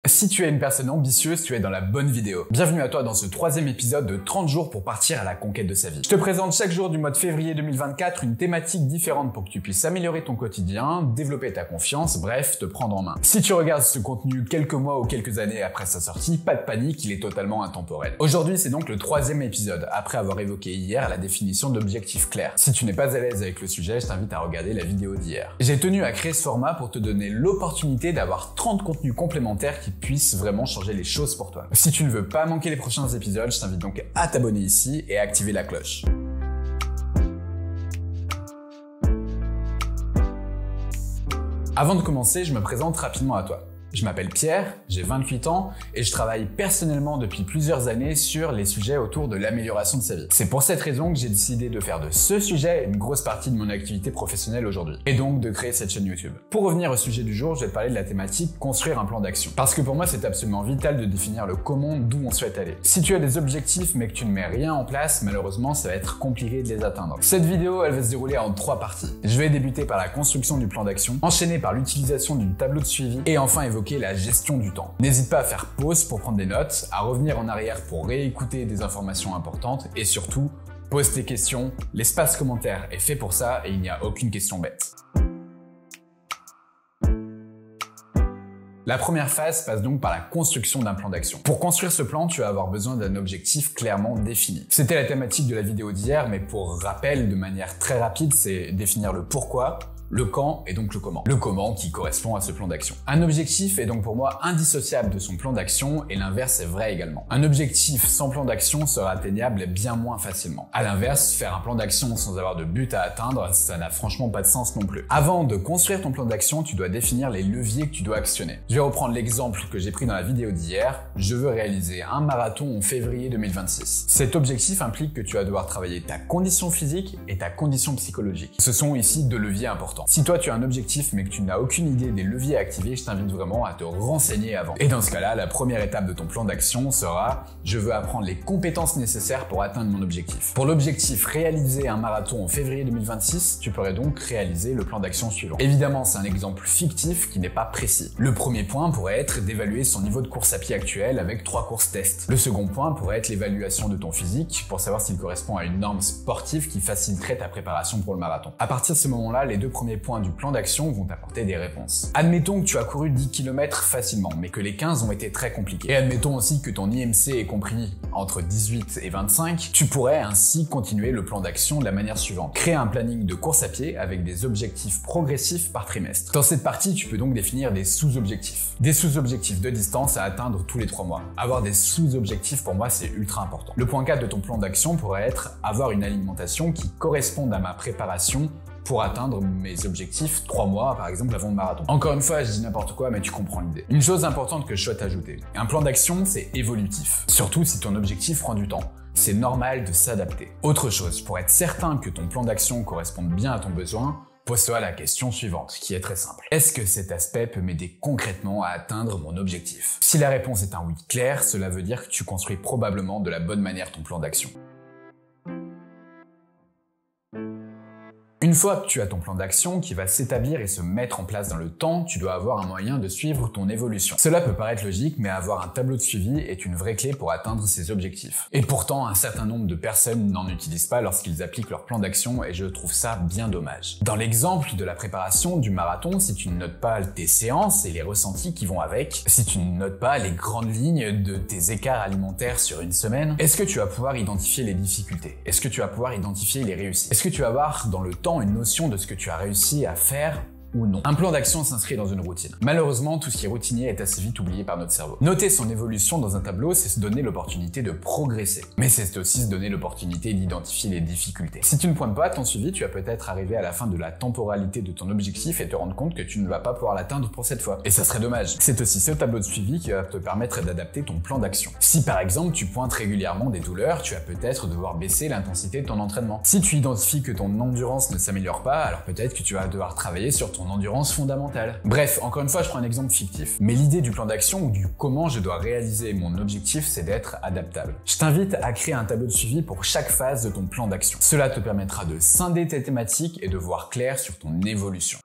Si tu es une personne ambitieuse, tu es dans la bonne vidéo. Bienvenue à toi dans ce troisième épisode de 30 jours pour partir à la conquête de sa vie. Je te présente chaque jour du mois de février 2024 une thématique différente pour que tu puisses améliorer ton quotidien, développer ta confiance, bref, te prendre en main. Si tu regardes ce contenu quelques mois ou quelques années après sa sortie, pas de panique, il est totalement intemporel. Aujourd'hui, c'est donc le troisième épisode, après avoir évoqué hier la définition d'objectifs clairs. Si tu n'es pas à l'aise avec le sujet, je t'invite à regarder la vidéo d'hier. J'ai tenu à créer ce format pour te donner l'opportunité d'avoir 30 contenus complémentaires qui puissent vraiment changer les choses pour toi. Si tu ne veux pas manquer les prochains épisodes, je t'invite donc à t'abonner ici et à activer la cloche. Avant de commencer, je me présente rapidement à toi. Je m'appelle Pierre, j'ai 28 ans et je travaille personnellement depuis plusieurs années sur les sujets autour de l'amélioration de sa vie. C'est pour cette raison que j'ai décidé de faire de ce sujet une grosse partie de mon activité professionnelle aujourd'hui et donc de créer cette chaîne YouTube. Pour revenir au sujet du jour, je vais te parler de la thématique construire un plan d'action. Parce que pour moi, c'est absolument vital de définir le comment, d'où on souhaite aller. Si tu as des objectifs mais que tu ne mets rien en place, malheureusement, ça va être compliqué de les atteindre. Cette vidéo, elle va se dérouler en 3 parties. Je vais débuter par la construction du plan d'action, enchaîner par l'utilisation du tableau de suivi et enfin évoquer la gestion du temps. N'hésite pas à faire pause pour prendre des notes, à revenir en arrière pour réécouter des informations importantes et surtout, pose tes questions. L'espace commentaire est fait pour ça et il n'y a aucune question bête. La première phase passe donc par la construction d'un plan d'action. Pour construire ce plan, tu vas avoir besoin d'un objectif clairement défini. C'était la thématique de la vidéo d'hier, mais pour rappel, de manière très rapide, c'est définir le pourquoi, le quand et donc le comment. Le comment qui correspond à ce plan d'action. Un objectif est donc pour moi indissociable de son plan d'action et l'inverse est vrai également. Un objectif sans plan d'action sera atteignable bien moins facilement. À l'inverse, faire un plan d'action sans avoir de but à atteindre, ça n'a franchement pas de sens non plus. Avant de construire ton plan d'action, tu dois définir les leviers que tu dois actionner. Je vais reprendre l'exemple que j'ai pris dans la vidéo d'hier. Je veux réaliser un marathon en février 2026. Cet objectif implique que tu vas devoir travailler ta condition physique et ta condition psychologique. Ce sont ici 2 leviers importants. Si toi tu as un objectif mais que tu n'as aucune idée des leviers à activer, je t'invite vraiment à te renseigner avant. Et dans ce cas-là, la première étape de ton plan d'action sera « Je veux apprendre les compétences nécessaires pour atteindre mon objectif ». Pour l'objectif réaliser un marathon en février 2026, tu pourrais donc réaliser le plan d'action suivant. Évidemment, c'est un exemple fictif qui n'est pas précis. Le premier point pourrait être d'évaluer son niveau de course à pied actuel avec 3 courses tests. Le second point pourrait être l'évaluation de ton physique pour savoir s'il correspond à une norme sportive qui faciliterait ta préparation pour le marathon. À partir de ce moment-là, les 2 premiers points du plan d'action vont t'apporter des réponses. Admettons que tu as couru 10 km facilement, mais que les 15 ont été très compliqués. Et admettons aussi que ton IMC est compris entre 18 et 25, tu pourrais ainsi continuer le plan d'action de la manière suivante. Créer un planning de course à pied avec des objectifs progressifs par trimestre. Dans cette partie, tu peux donc définir des sous-objectifs. Des sous-objectifs de distance à atteindre tous les 3 mois. Avoir des sous-objectifs, pour moi, c'est ultra important. Le point 4 de ton plan d'action pourrait être avoir une alimentation qui corresponde à ma préparation pour atteindre mes objectifs 3 mois, par exemple, avant le marathon. Encore une fois, je dis n'importe quoi, mais tu comprends l'idée. Une chose importante que je souhaite ajouter. Un plan d'action, c'est évolutif. Surtout si ton objectif prend du temps. C'est normal de s'adapter. Autre chose, pour être certain que ton plan d'action corresponde bien à ton besoin, pose-toi la question suivante, qui est très simple. Est-ce que cet aspect peut m'aider concrètement à atteindre mon objectif? Si la réponse est un oui clair, cela veut dire que tu construis probablement de la bonne manière ton plan d'action. Une fois que tu as ton plan d'action qui va s'établir et se mettre en place dans le temps, tu dois avoir un moyen de suivre ton évolution. Cela peut paraître logique, mais avoir un tableau de suivi est une vraie clé pour atteindre ces objectifs. Et pourtant, un certain nombre de personnes n'en utilisent pas lorsqu'ils appliquent leur plan d'action et je trouve ça bien dommage. Dans l'exemple de la préparation du marathon, si tu ne notes pas tes séances et les ressentis qui vont avec, si tu ne notes pas les grandes lignes de tes écarts alimentaires sur une semaine, est-ce que tu vas pouvoir identifier les difficultés? Est-ce que tu vas pouvoir identifier les réussites? Est-ce que tu vas avoir dans le temps une notion de ce que tu as réussi à faire ou non. Un plan d'action s'inscrit dans une routine. Malheureusement, tout ce qui est routinier est assez vite oublié par notre cerveau. Noter son évolution dans un tableau, c'est se donner l'opportunité de progresser. Mais c'est aussi se donner l'opportunité d'identifier les difficultés. Si tu ne pointes pas ton suivi, tu vas peut-être arriver à la fin de la temporalité de ton objectif et te rendre compte que tu ne vas pas pouvoir l'atteindre pour cette fois. Et ça serait dommage. C'est aussi ce tableau de suivi qui va te permettre d'adapter ton plan d'action. Si par exemple, tu pointes régulièrement des douleurs, tu vas peut-être devoir baisser l'intensité de ton entraînement. Si tu identifies que ton endurance ne s'améliore pas, alors peut-être que tu vas devoir travailler sur ton endurance fondamentale. Bref, encore une fois, je prends un exemple fictif. Mais l'idée du plan d'action ou du comment je dois réaliser mon objectif, c'est d'être adaptable. Je t'invite à créer un tableau de suivi pour chaque phase de ton plan d'action. Cela te permettra de scinder tes thématiques et de voir clair sur ton évolution.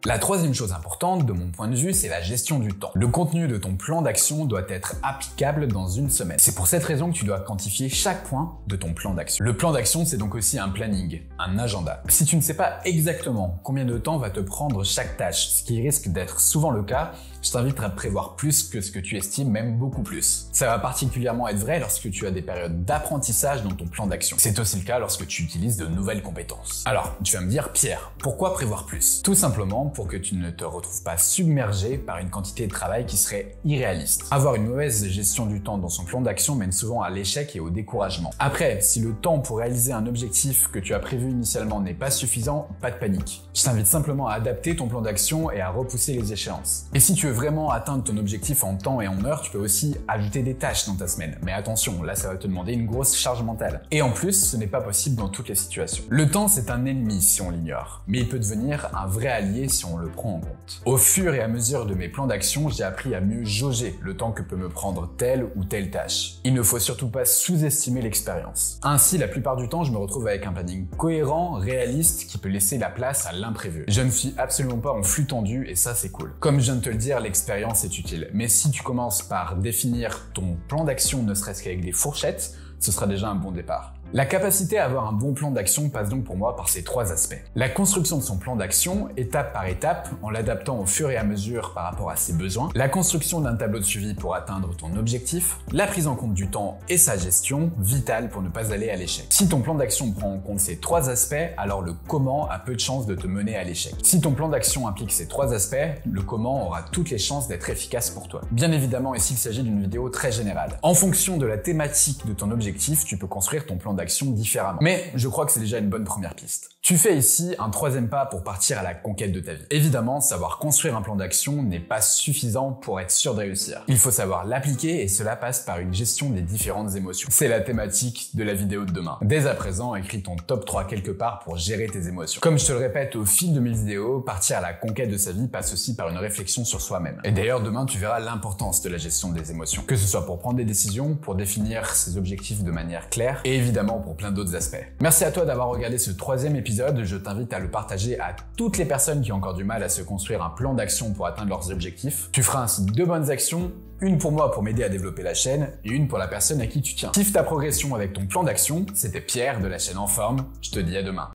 La troisième chose importante, de mon point de vue, c'est la gestion du temps. Le contenu de ton plan d'action doit être applicable dans une semaine. C'est pour cette raison que tu dois quantifier chaque point de ton plan d'action. Le plan d'action, c'est donc aussi un planning, un agenda. Si tu ne sais pas exactement combien de temps va te prendre chaque tâche, ce qui risque d'être souvent le cas, je t'invite à prévoir plus que ce que tu estimes, même beaucoup plus. Ça va particulièrement être vrai lorsque tu as des périodes d'apprentissage dans ton plan d'action. C'est aussi le cas lorsque tu utilises de nouvelles compétences. Alors, tu vas me dire, Pierre, pourquoi prévoir plus? Tout simplement pour que tu ne te retrouves pas submergé par une quantité de travail qui serait irréaliste. Avoir une mauvaise gestion du temps dans son plan d'action mène souvent à l'échec et au découragement. Après, si le temps pour réaliser un objectif que tu as prévu initialement n'est pas suffisant, pas de panique. Je t'invite simplement à adapter ton plan d'action et à repousser les échéances. Et si tu veux vraiment atteindre ton objectif en temps et en heure, tu peux aussi ajouter des tâches dans ta semaine. Mais attention, là ça va te demander une grosse charge mentale. Et en plus, ce n'est pas possible dans toutes les situations. Le temps, c'est un ennemi si on l'ignore, mais il peut devenir un vrai allié si on le prend en compte. Au fur et à mesure de mes plans d'action, j'ai appris à mieux jauger le temps que peut me prendre telle ou telle tâche. Il ne faut surtout pas sous-estimer l'expérience. Ainsi, la plupart du temps, je me retrouve avec un planning cohérent, réaliste, qui peut laisser la place à l'imprévu. Je ne suis absolument pas en flux tendu et ça c'est cool. Comme je viens de te le dire, l'expérience est utile. Mais si tu commences par définir ton plan d'action ne serait-ce qu'avec des fourchettes, ce sera déjà un bon départ. La capacité à avoir un bon plan d'action passe donc pour moi par ces trois aspects. La construction de son plan d'action, étape par étape, en l'adaptant au fur et à mesure par rapport à ses besoins. La construction d'un tableau de suivi pour atteindre ton objectif. La prise en compte du temps et sa gestion, vitale pour ne pas aller à l'échec. Si ton plan d'action prend en compte ces trois aspects, alors le comment a peu de chances de te mener à l'échec. Si ton plan d'action implique ces trois aspects, le comment aura toutes les chances d'être efficace pour toi. Bien évidemment, ici il s'agit d'une vidéo très générale. En fonction de la thématique de ton objectif, tu peux construire ton plan d'action différemment. Mais je crois que c'est déjà une bonne première piste. Tu fais ici un troisième pas pour partir à la conquête de ta vie. Évidemment, savoir construire un plan d'action n'est pas suffisant pour être sûr de réussir. Il faut savoir l'appliquer et cela passe par une gestion des différentes émotions. C'est la thématique de la vidéo de demain. Dès à présent, écris ton top 3 quelque part pour gérer tes émotions. Comme je te le répète au fil de mes vidéos, partir à la conquête de sa vie passe aussi par une réflexion sur soi-même. Et d'ailleurs, demain, tu verras l'importance de la gestion des émotions. Que ce soit pour prendre des décisions, pour définir ses objectifs de manière claire et évidemment pour plein d'autres aspects. Merci à toi d'avoir regardé ce troisième épisode. Je t'invite à le partager à toutes les personnes qui ont encore du mal à se construire un plan d'action pour atteindre leurs objectifs. Tu feras ainsi 2 bonnes actions, une pour moi pour m'aider à développer la chaîne et une pour la personne à qui tu tiens. Kiffe ta progression avec ton plan d'action. C'était Pierre de la chaîne En Forme. Je te dis à demain.